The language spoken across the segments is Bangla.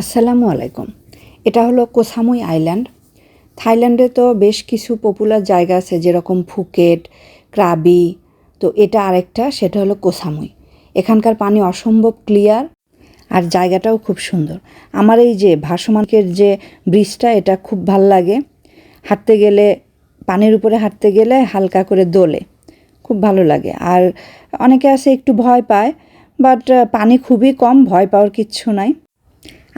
আসসালামু আলাইকুম। এটা হলো কোহ সামুই আইল্যান্ড। থাইল্যান্ডে তো বেশ কিছু পপুলার জায়গা আছে, যেরকম ফুকেট, ক্রাবি। তো এটা আরেকটা, সেটা হলো কোহ সামুই। এখানকার পানি অসম্ভব ক্লিয়ার আর জায়গাটাও খুব সুন্দর। আমার এই যে ভাসমানকের যে ব্রিজটা, এটা খুব ভাল লাগে। হাঁটতে গেলে, পানির উপরে হাঁটতে গেলে হালকা করে দোলে, খুব ভালো লাগে। আর অনেকে আছে একটু ভয় পায়, বাট পানি খুবই কম, ভয় পাওয়ার কিচ্ছু নাই।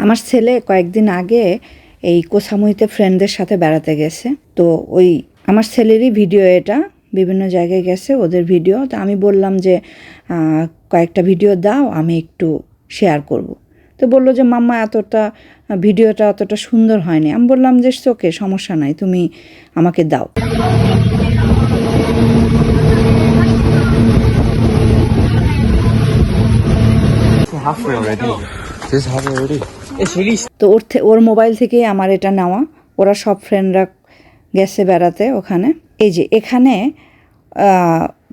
আমার ছেলে কয়েকদিন আগে এই কোহ সামুইতে ফ্রেন্ডদের সাথে বেড়াতে গেছে। তো ওই আমার ছেলেরই ভিডিও, এটা বিভিন্ন জায়গায় গেছে ওদের ভিডিও। তো আমি বললাম যে কয়েকটা ভিডিও দাও, আমি একটু শেয়ার করব। তো বললো যে মাম্মা ভিডিওটা অতটা সুন্দর হয়নি। আমি বললাম যে ওকে, সমস্যা নাই, তুমি আমাকে দাও। তো ওর মোবাইল থেকেই আমার এটা নেওয়া। ওরা সব ফ্রেন্ডরা গেছে বেড়াতে ওখানে। এই যে এখানে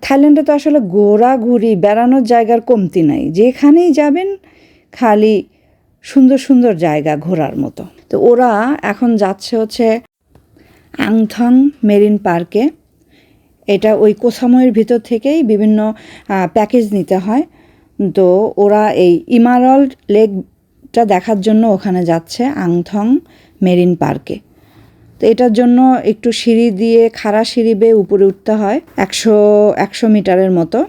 থাইল্যান্ডে তো আসলে ঘোরাঘুরি, বেড়ানোর জায়গার কমতি নাই। যেখানেই যাবেন খালি সুন্দর সুন্দর জায়গা ঘোরার মতো। তো ওরা এখন যাচ্ছে হচ্ছে আংথং মেরিন পার্কে। এটা ওই কোহ সামুইয়ের ভিতর থেকেই বিভিন্ন প্যাকেজ নিতে হয়। তো ওরা এই ইমারল্ড লেকটা দেখার জন্য ওখানে যাচ্ছে আংথং মেরিন পার্কে। তো এটার জন্য একটু সিঁড়ি দিয়ে, খাড়া সিঁড়ি বেয়ে উপরে উঠতে হয়, 100 মিটারের মতো।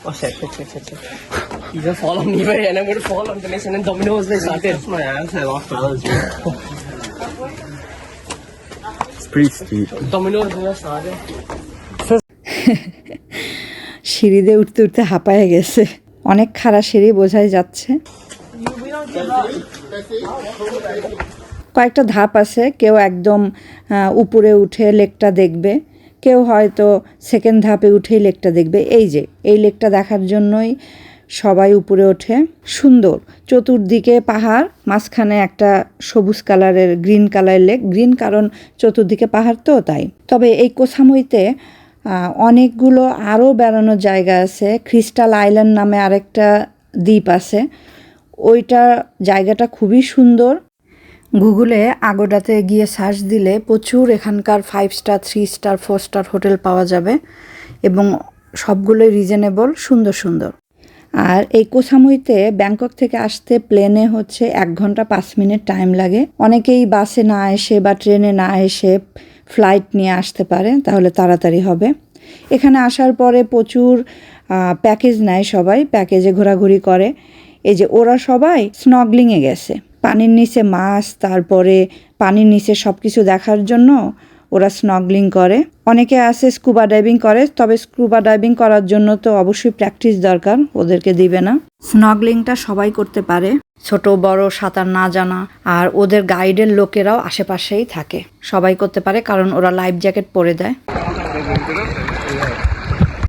Oh shit. You just fall on me, and I'm going to fall on the nation and dominoes they started. That's my ass. I lost balance. It's pretty steep. Dominoes they started. সিঁড়ি দিয়ে উঠতে উঠতে হাঁপায়ে গেছে। অনেক খাড়া সিঁড়ি, বোঝাই যাচ্ছে। কয়েকটা ধাপ আছে, কেউ একদম উপরে উঠে লেকটা দেখবে, কেউ হয়তো সেকেন্ড ধাপে উঠেই লেকটা দেখবে। এই লেকটা দেখার জন্যই সবাই উপরে ওঠে। সুন্দর, চতুর্দিকে পাহাড়, মাঝখানে একটা সবুজ কালারের, গ্রিন কালারের লেক। গ্রিন কারণ চতুর্দিকে পাহাড়, তো তাই। তবে এই কোহ সামুইতে অনেকগুলো আরও বেড়ানোর জায়গা আছে। ক্রিস্টাল আইল্যান্ড নামে আরেকটা দ্বীপ আছে, ওইটা জায়গাটা খুবই সুন্দর। গুগলে আগোডাতে গিয়ে সার্চ দিলে প্রচুর এখানকার 5 স্টার, 3 স্টার, 4 স্টার হোটেল পাওয়া যাবে, এবং সবগুলোই রিজনেবল, সুন্দর সুন্দর। আর এই কোহ সামুইতে ব্যাংকক থেকে আসতে প্লেনে হচ্ছে 1 ঘন্টা 5 মিনিট টাইম লাগে। অনেকেই বাসে না এসে বা ট্রেনে না এসে ফ্লাইট নিয়ে আসতে পারে, তাহলে তাড়াতাড়ি হবে। এখানে আসার পরে প্রচুর প্যাকেজ নেয়, সবাই প্যাকেজে ঘোরাঘুরি করে। এই যে ওরা সবাই স্নগলিংয়ে গেছে, পানির নিচে মাছ, তারপরে পানির নিচে সব কিছু দেখার জন্য ওরা স্নগলিং করে। অনেকে আছে স্কুবা ডাইভিং করে, তবে স্কুবা ডাইভিং করার জন্য তো অবশ্যই প্র্যাকটিস দরকার, ওদেরকে দিবে না। স্নগলিংটা সবাই করতে পারে, ছোট বড় সাঁতার না জানা। আর ওদের গাইডের লোকেরাও আশেপাশেই থাকে, সবাই করতে পারে, কারণ ওরা লাইফ জ্যাকেট পরে দেয়।